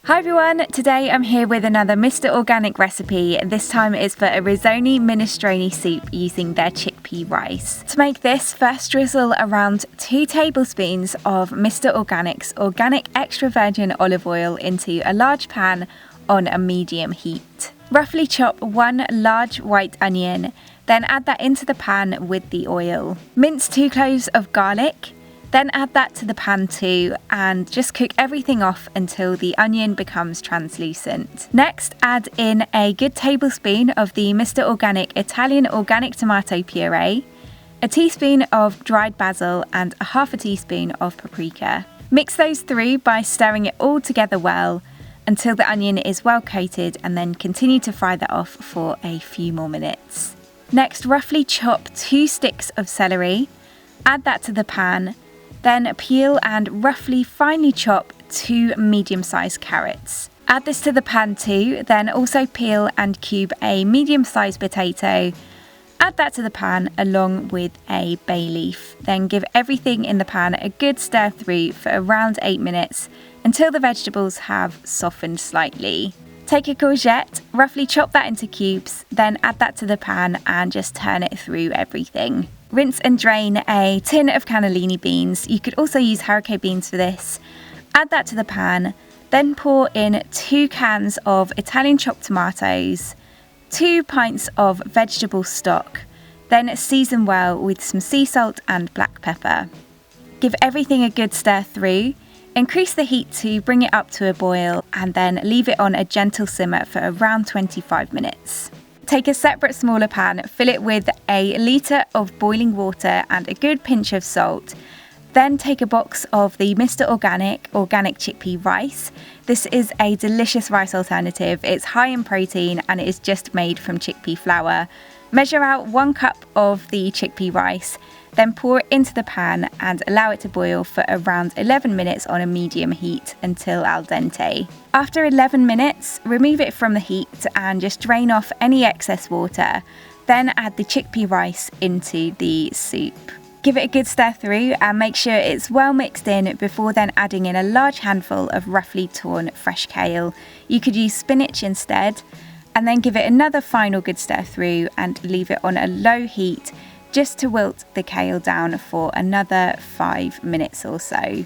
Hi everyone, today I'm here with another Mr. Organic recipe. This time it's for a Risoni minestrone soup using their chickpea rice. To make this, first drizzle around 2 tablespoons of Mr. Organic's organic extra virgin olive oil into a large pan on a medium heat. Roughly chop 1 large white onion, then add that into the pan with the oil. Mince 2 cloves of garlic. Then add that to the pan too and just cook everything off until the onion becomes translucent. Next, add in a good tablespoon of the Mr. Organic Italian organic tomato puree, a teaspoon of dried basil and a half a teaspoon of paprika. Mix those through by stirring it all together well until the onion is well coated, and then continue to fry that off for a few more minutes. Next, roughly chop 2 sticks of celery, add that to the pan. Then peel and roughly finely chop 2 medium-sized carrots. Add this to the pan too, then also peel and cube a medium-sized potato. Add that to the pan along with a bay leaf. Then give everything in the pan a good stir through for around 8 minutes until the vegetables have softened slightly. Take a courgette, roughly chop that into cubes, then add that to the pan and just turn it through everything. Rinse and drain a tin of cannellini beans. You could also use haricot beans for this. Add that to the pan, then pour in 2 cans of Italian chopped tomatoes, 2 pints of vegetable stock, then season well with some sea salt and black pepper. Give everything a good stir through. Increase the heat to bring it up to a boil and then leave it on a gentle simmer for around 25 minutes. Take a separate smaller pan, fill it with a litre of boiling water and a good pinch of salt. Then take a box of the Mr. Organic chickpea rice. This is a delicious rice alternative. It's high in protein and it is just made from chickpea flour. Measure out 1 cup of the chickpea rice, then pour it into the pan and allow it to boil for around 11 minutes on a medium heat until al dente. After 11 minutes, remove it from the heat and just drain off any excess water. Then add the chickpea rice into the soup. Give it a good stir through and make sure it's well mixed in before then adding in a large handful of roughly torn fresh kale. You could use spinach instead. And then give it another final good stir through and leave it on a low heat just to wilt the kale down for another 5 minutes or so.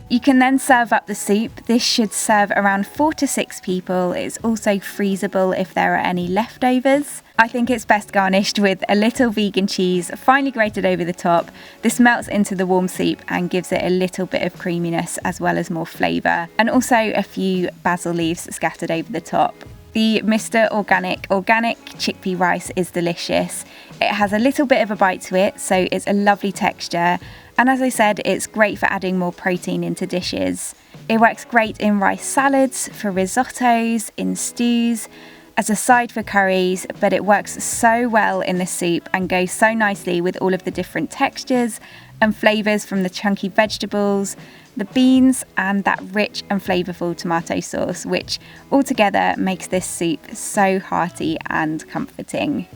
You can then serve up the soup. This should serve around 4 to 6 people. It's also freezable if there are any leftovers. I think it's best garnished with a little vegan cheese finely grated over the top. This melts into the warm soup and gives it a little bit of creaminess as well as more flavour, and also a few basil leaves scattered over the top. The Mr. Organic chickpea rice is delicious. It has a little bit of a bite to it, so it's a lovely texture. And as I said, it's great for adding more protein into dishes. It works great in rice salads, for risottos, in stews, as a side for curries, but it works so well in the soup and goes so nicely with all of the different textures and flavours from the chunky vegetables, the beans and that rich and flavourful tomato sauce, which altogether makes this soup so hearty and comforting.